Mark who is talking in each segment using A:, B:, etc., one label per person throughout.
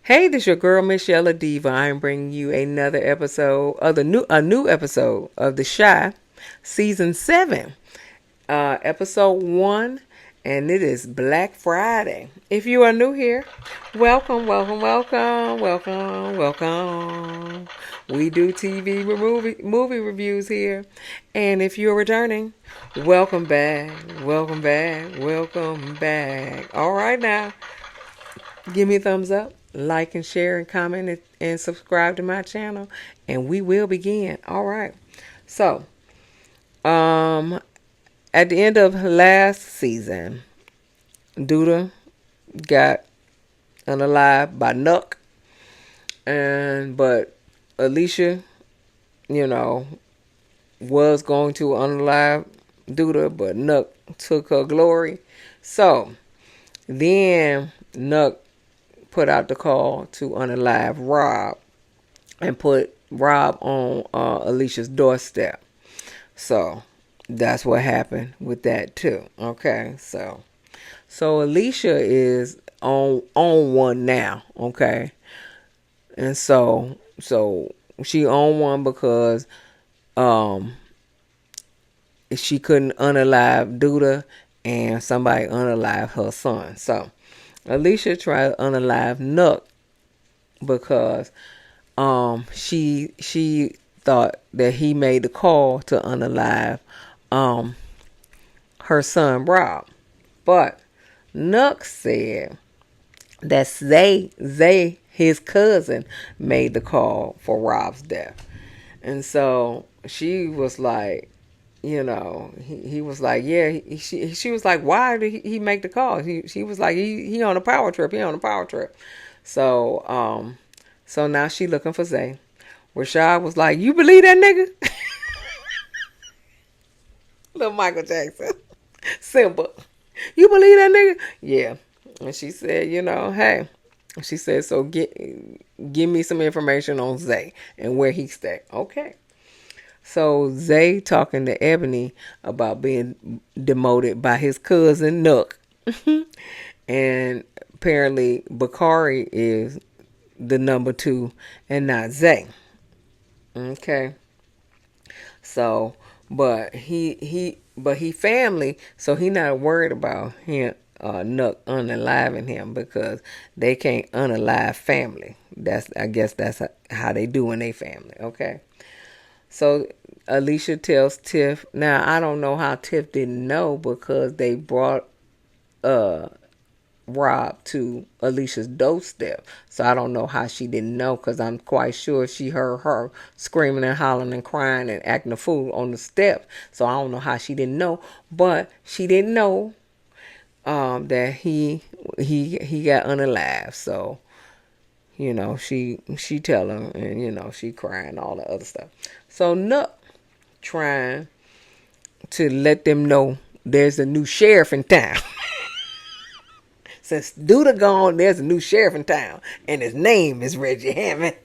A: Hey, this your girl msyelladiva. I'm bringing you another episode of a new episode of The Shy, season 7, episode 1, and it is Black Friday. If you are new here, welcome, welcome, welcome, welcome, welcome. We do TV movie reviews here, and if you're returning, welcome back, welcome back, welcome back. All right now. Give me a thumbs up, like and share and comment and subscribe to my channel, and we will begin. All right. So, at the end of last season, Duda got unalived by Nuck, but Alicia, was going to unalive Duda, but Nuck took her glory. So then Nuck put out the call to unalive Rob and put Rob on Alicia's doorstep. So that's what happened with that too. Okay, so Alicia is on one now. Okay, and so she on one because she couldn't unalive Duda and somebody unalive her son. So Alicia tried to unalive Nuck because she thought that he made the call to unalive her son Rob. But Nuck said that Zay, his cousin, made the call for Rob's death. And so she was like, he was like, yeah. She was like, why did he make the call? She was like, he on a power trip. He on a power trip. So now she looking for Zay. Rashad was like, you believe that nigga? Little Michael Jackson. Simba. You believe that nigga? Yeah. And she said, hey. She said, so give me some information on Zay and where he stay. Okay. So Zay talking to Ebony about being demoted by his cousin Nuck. And apparently Bakari is the number 2 and not Zay. Okay. So, but he family, so he not worried about him Nuck unaliving him because they can't unalive family. I guess that's how they do in their family. Okay. So Alicia tells Tiff. Now I don't know how Tiff didn't know because they brought Rob to Alicia's doorstep. So I don't know how she didn't know because I'm quite sure she heard her screaming and hollering and crying and acting a fool on the step. So I don't know how she didn't know, but she didn't know that he got unalive. So she tell him, and she crying all the other stuff. So Nuck trying to let them know there's a new sheriff in town. Since Duda gone, there's a new sheriff in town, and his name is Reggie Hammond.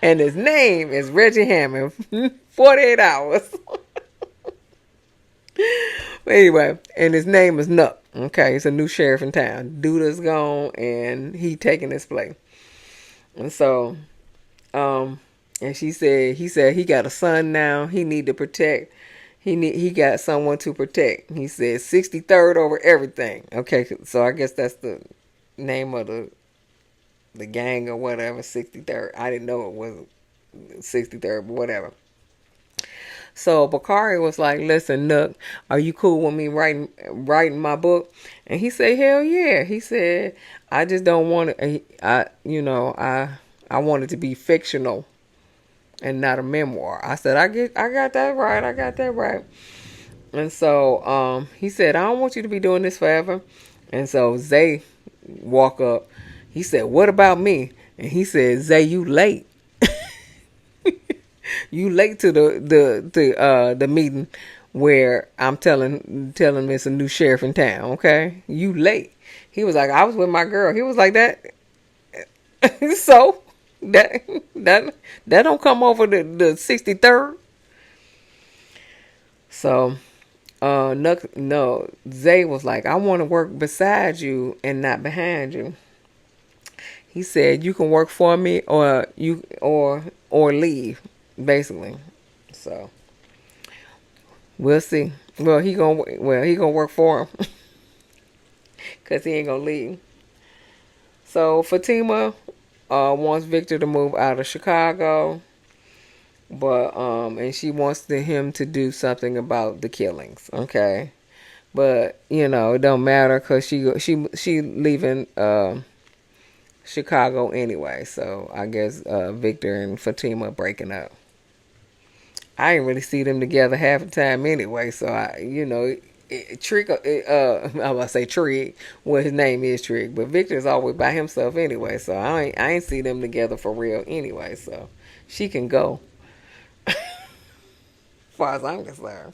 A: And his name is Reggie Hammond. 48 hours. Anyway, and his name is Nuck. Okay, it's a new sheriff in town. Duda's gone, and he taking his place. And so, and he said he got a son now. He need to protect. He got someone to protect. He said 63rd over everything. Okay, so I guess that's the name of the gang or whatever. 63rd. I didn't know it was 63rd, but whatever. So Bakari was like, listen, Nuck, are you cool with me writing my book? And he said, hell yeah. He said, I just don't want it. I want it to be fictional and not a memoir. I said, I got that right. I got that right. And so he said, I don't want you to be doing this forever. And so Zay walk up. He said, what about me? And he said, Zay, you late. You late to the meeting where I'm telling it's a new sheriff in town. Okay, you late. He was like, I was with my girl. He was like that. So that don't come over the 63rd. So Nuck, no, Zay was like, I want to work beside you and not behind you. He said, you can work for me or leave, basically. So we'll see. Well, he gonna work for him because he ain't gonna leave. So Fatima wants Victor to move out of Chicago, but and she wants him to do something about the killings. Okay, but it don't matter because she leaving Chicago anyway. So I guess Victor and Fatima breaking up. I ain't really see them together half the time anyway. So Trick. I was say Trick. Well, his name is Trick, but Victor's always by himself anyway. So I ain't see them together for real anyway. So she can go, as far as I'm concerned.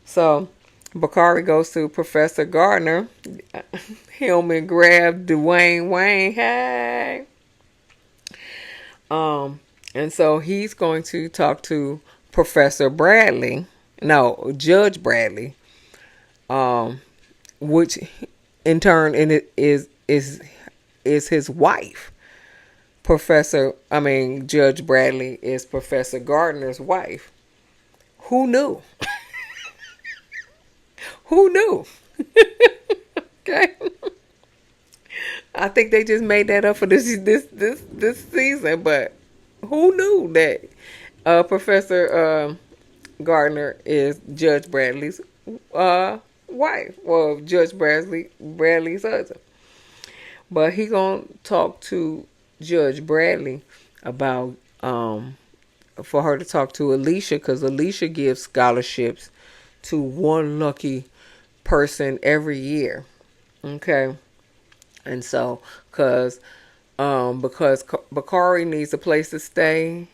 A: So Bakari goes to Professor Gardner. Hillman grabbed Dwayne Wayne. Hey. And so he's going to talk to Professor Bradley. No, Judge Bradley. Which in turn is his wife. Judge Bradley is Professor Gardner's wife. Who knew? Who knew? Okay. I think they just made that up for this season, but who knew that Professor Gardner is Judge Bradley's wife, or Judge Bradley's husband. But he gonna talk to Judge Bradley about for her to talk to Alicia, because Alicia gives scholarships to one lucky person every year. Okay, and so because Bakari needs a place to stay,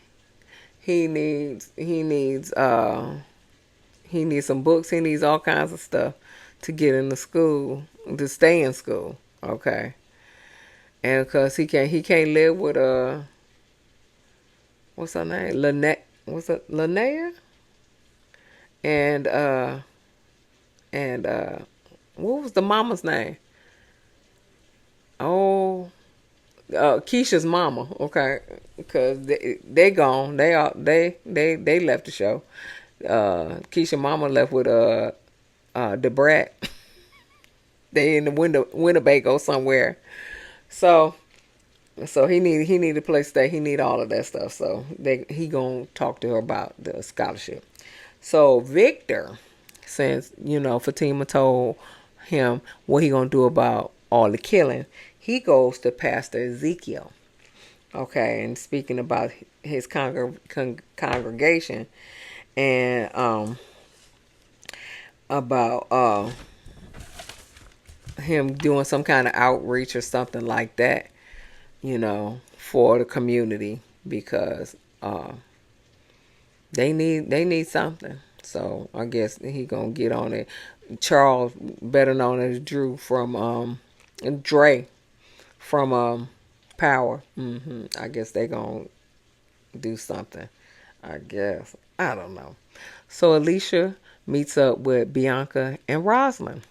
A: he needs some books. He needs all kinds of stuff to get into school, to stay in school. Okay, and because he can't live with what's her name, Lynette? What's it, Linnea? And what was the mama's name? Oh, Keisha's mama. Okay, because they gone. They left the show. Keisha mama left with the brat. They in the Winnebago somewhere. So he need a place to stay. He need all of that stuff. So he gonna talk to her about the scholarship. So Victor, since Fatima told him what he gonna do about all the killing, he goes to Pastor Ezekiel. Okay, and speaking about his congregation, and about him doing some kind of outreach or something like that, for the community, because they need something. So I guess he gonna get on it. Charles, better known as Drew from Dre from Power. I guess they gonna do something. I guess, I don't know. So Alicia meets up with Bianca and Rosalind.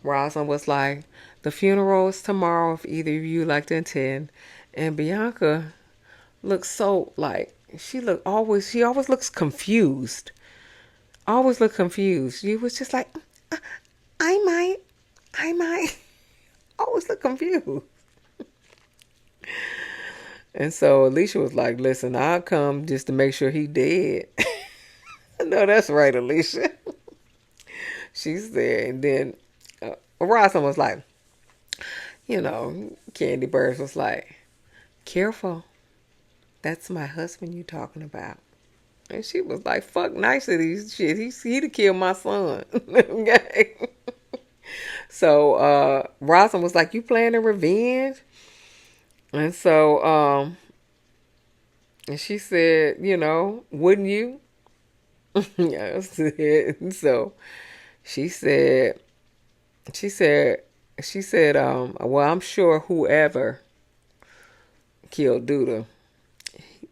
A: Rosalind was like, the funeral is tomorrow if either of you like to attend. And Bianca looks so like, she always looks confused. Always look confused. She was just like, I might. Always look confused. And so Alicia was like, listen, I'll come just to make sure he dead. No, that's right, Alicia. She said, and then Rosalind was like, Candy Birds was like, careful. That's my husband you talking about. And she was like, fuck nicety shit. He'd have killed my son. Okay. So Rosalind was like, you planning revenge? And so and she said, wouldn't you? So she said, well, I'm sure whoever killed Duda,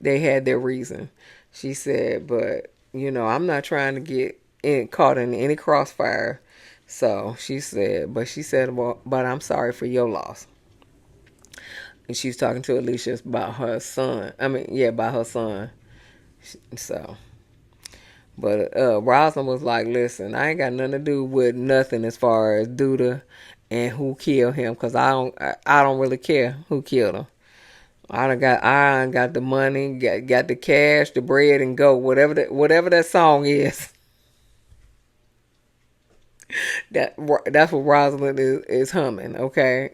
A: they had their reason. She said, but I'm not trying to get caught in any crossfire. So she said, well, but I'm sorry for your loss. And she was talking to Alicia about her son. I mean, yeah, about her son. So, but Rosalind was like, listen, I ain't got nothing to do with nothing as far as Duda and who killed him, because I don't really care who killed him. I done got the money, got the cash, the bread, and go whatever that song is. That's what Rosalind is humming. Okay.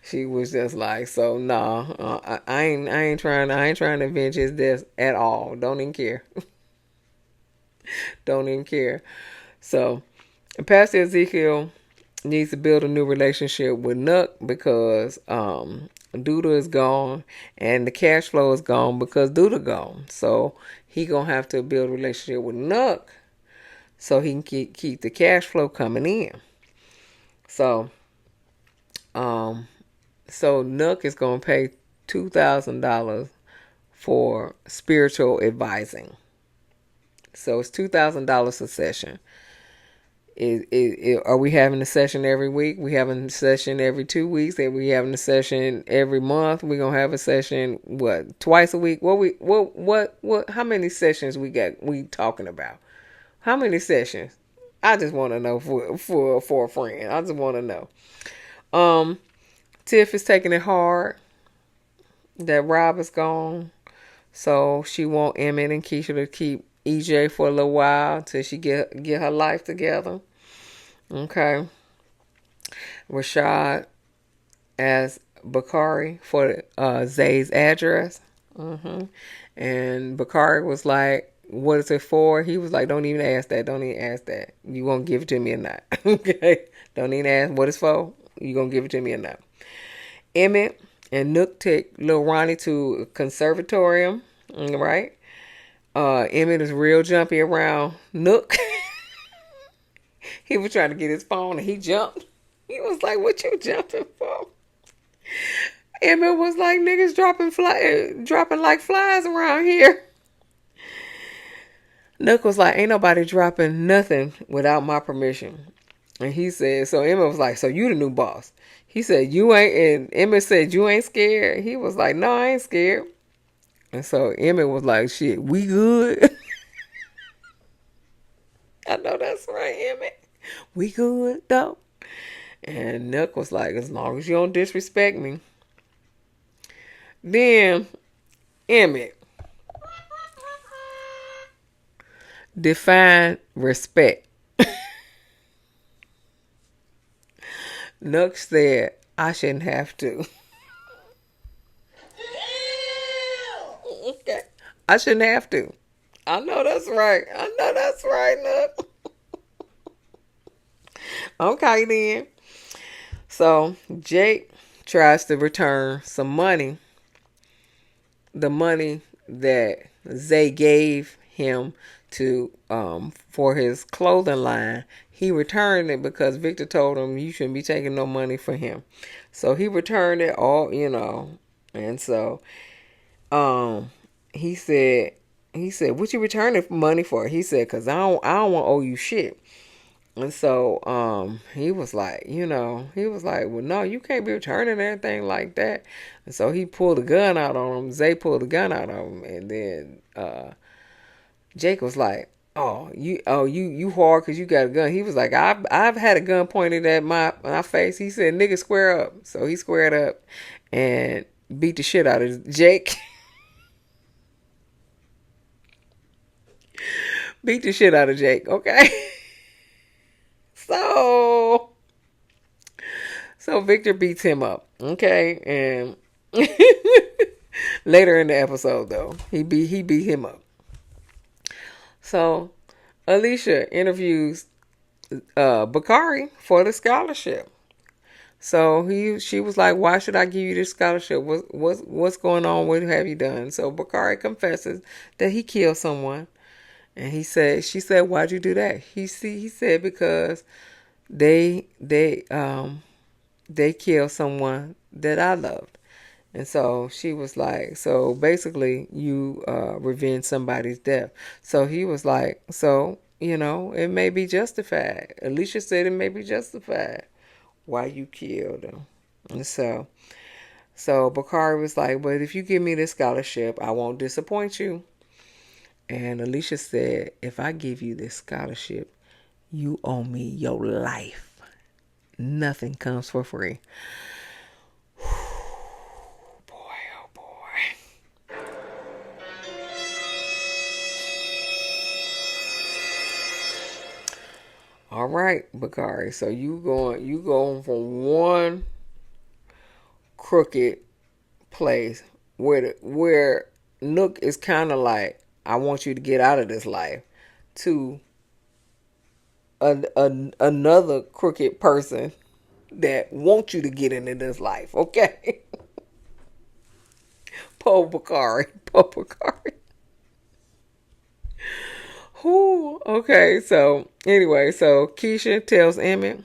A: She was just like, so nah, I ain't trying to avenge his death at all. Don't even care. Don't even care. So, Pastor Ezekiel needs to build a new relationship with Nuck because Duda is gone and the cash flow is gone because Duda gone. So he gonna have to build a relationship with Nuck so he can keep the cash flow coming in. So Nuck is gonna pay $2,000 for spiritual advising. So it's $2,000 a session. Are we having a session every week? We having a session every 2 weeks? Are we having a session every month? We're gonna have a session twice a week? What how many sessions we talking about? How many sessions? I just want to know for a friend. I just want to know. Tiff is taking it hard that Rob is gone, so she want Emmett and Keisha to keep EJ for a little while till she get her life together. Okay. Rashad asked Bakari for Zay's address. And Bakari was like, what is it for? He was like, don't even ask that. Don't even ask that. You gonna give it to me or not? Okay. Don't even ask what it's for. You gonna give it to me or not? Emmett and Nook take little Ronnie to a conservatorium. Right? Emmett is real jumpy around Nook. He was trying to get his phone and he jumped. He was like, what you jumping for? Emmett was like, niggas dropping like flies around here. Nook was like, ain't nobody dropping nothing without my permission. And he said, so Emmett was like, so you the new boss. He said, you ain't, and Emmett said, you ain't scared? He was like, no, I ain't scared. And so Emmett was like, shit, we good? I know that's right, Emmett. We good, though? And Nuck was like, as long as you don't disrespect me. Then, Emmett. Define respect. Nuck said, I shouldn't have to. Okay. I shouldn't have to. I know that's right. Nuck. Okay, then. So, Jake tries to return some money. The money that Zay gave him to for his clothing line. He returned it because Victor told him you shouldn't be taking no money for him. So he returned it all, and so he said, what you returning money for? He said, because I don't want to owe you shit. And so he was like, well, no, you can't be returning anything like that. And so he pulled a gun out on him. Zay pulled a gun out on him, and then Jake was like, you hard because you got a gun. He was like, I've had a gun pointed at my face. He said, nigga, square up. So he squared up and beat the shit out of Jake. Beat the shit out of Jake, okay? So Victor beats him up, okay? And later in the episode, though, he beat him up. So Alicia interviews Bakari for the scholarship. So she was like, why should I give you this scholarship? What's going on? What have you done? So Bakari confesses that he killed someone. And she said, why'd you do that? He said, because they killed someone that I loved. And so she was like, so basically you revenge somebody's death. So he was like, so, it may be justified. Alicia said it may be justified why you killed him. And so Bakari was like, but if you give me this scholarship, I won't disappoint you. And Alicia said, if I give you this scholarship, you owe me your life. Nothing comes for free. Boy, oh boy. All right, Bakari. So you going from one crooked place where Nuck is kind of like, I want you to get out of this life, to another crooked person that wants you to get into this life. Okay. Poor Bakari. Poor Bakari. Whew. Okay, so anyway, so Keisha tells Emmett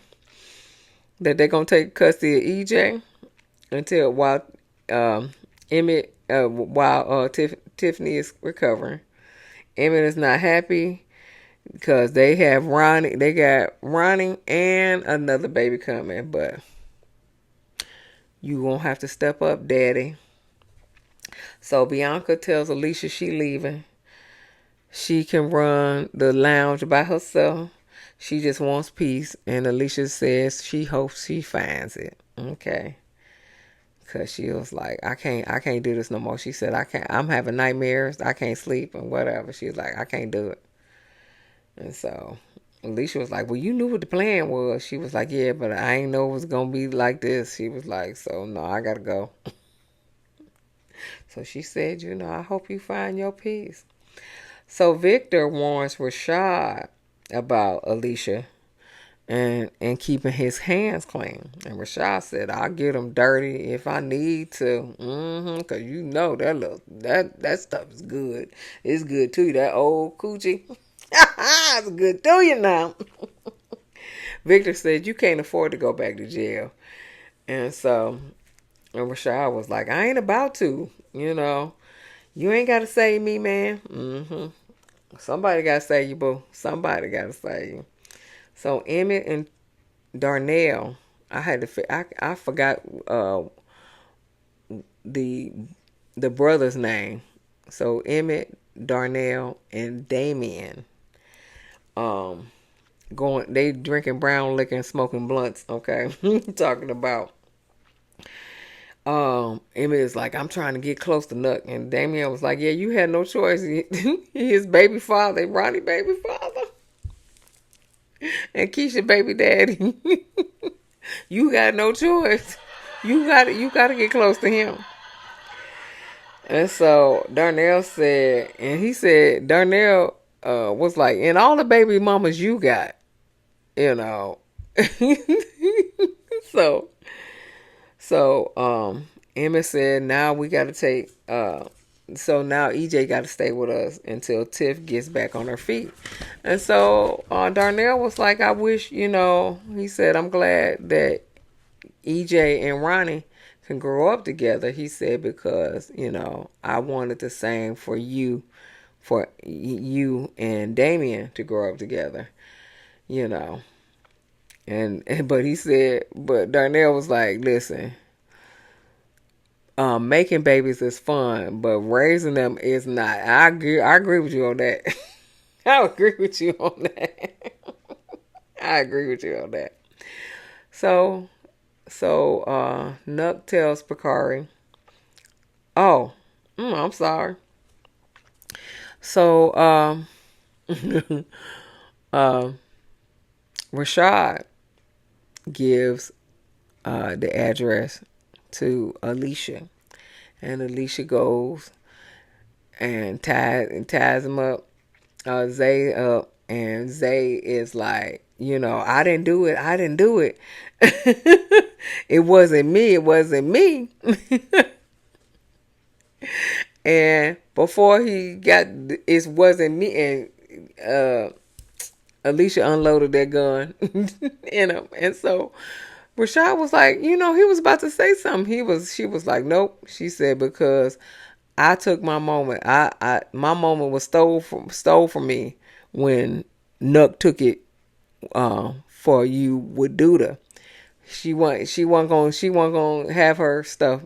A: that they're gonna take custody of EJ until Emmett while Tiffany is recovering. Emmett is not happy because they have Ronnie. They got Ronnie and another baby coming, but you won't have to step up, Daddy. So Bianca tells Alicia she leaving. She can run the lounge by herself. She just wants peace. And Alicia says she hopes she finds it. Okay. Cause she was like, I can't do this no more. She said, I'm having nightmares. I can't sleep and whatever. She was like, I can't do it. And so Alicia was like, well, you knew what the plan was. She was like, yeah, but I ain't know it was going to be like this. She was like, so no, I got to go. So she said, I hope you find your peace. So Victor warns Rashad about Alicia and keeping his hands clean. And Rashad said, I'll get him dirty if I need to. Because that stuff is good. It's good to you, that old coochie. It's good to you now. Victor said, you can't afford to go back to jail. And Rashad was like, I ain't about to, You ain't got to save me, man. Somebody got to save you, boo. Somebody got to save you. So Emmett and Darnell, I forgot the brother's name. So Emmett, Darnell, and Damien, they drinking brown liquor and smoking blunts. Okay, talking about. Emmett is like, I'm trying to get close to Nuck, and Damien was like, yeah, you had no choice. His baby father, Ronnie baby father, and Keisha baby daddy. You got no choice. You got to get close to him. And so Darnell said, Darnell was like, and all the baby mamas you got, So Emma said, now we got to take, so now EJ got to stay with us until Tiff gets back on her feet. And so Darnell was like, I wish, he said, I'm glad that EJ and Ronnie can grow up together. He said, because, I wanted the same for you and Damien to grow up together, but he said, but Darnell was like, listen, making babies is fun, but raising them is not. I agree with you on that. I agree with you on that. I agree with you on that. So Nuck tells Bakari, oh, I'm sorry. So Rashad gives the address to Alicia, and Alicia goes and ties him up, Zay up, and Zay is like, I didn't do it. It wasn't me. And before he got, it wasn't me, and Alicia unloaded that gun in him, and so Rashad was like, he was about to say something. She was like, nope. She said, because I took my moment. My moment was stole from me when Nuck took it for you with Duda. She wasn't gonna have her stuff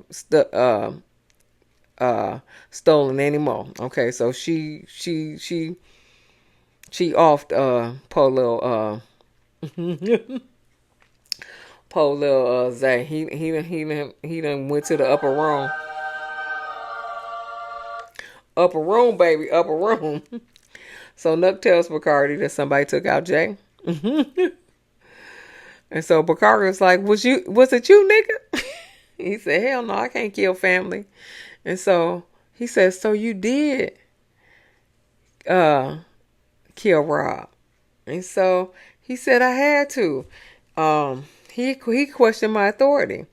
A: stolen anymore. Okay, so she offed poor little poor little Zay. He done went to the upper room. Upper room, baby, upper room. So Nuck tells Bakari that somebody took out Jay. And so Bakari was like, was it you, nigga? He said, hell no, I can't kill family. And so he says, so you did kill Rob. And so he said, I had to. He questioned my authority.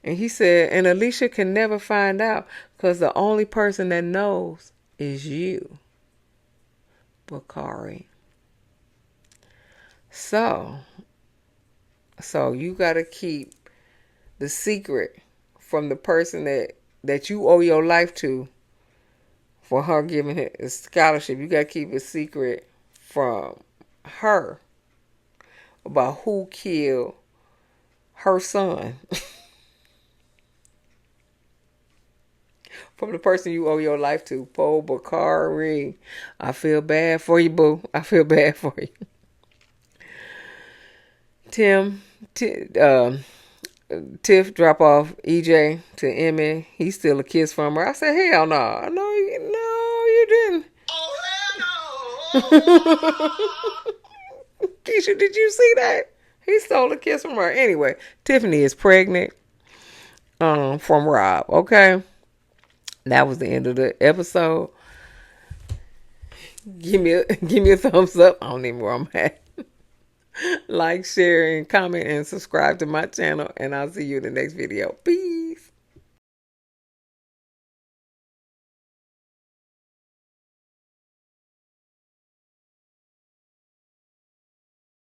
A: And he said, and Alicia can never find out because the only person that knows is you, Bakari. So you got to keep the secret from the person that you owe your life to for her giving it a scholarship. You got to keep a secret from her about who killed her son. From the person you owe your life to. Poor Bakari. I feel bad for you, boo. I feel bad for you. Tiff drop off EJ to Emmy. He steal a kiss from her. I said, hell no. No, you didn't. Oh, hell no. Keisha, did you see that? He stole a kiss from her. Anyway, Tiffany is pregnant from Rob. Okay. That was the end of the episode. Give me a thumbs up. I don't even know where I'm at. Like, share, and comment, and subscribe to my channel. And I'll see you in the next video. Peace.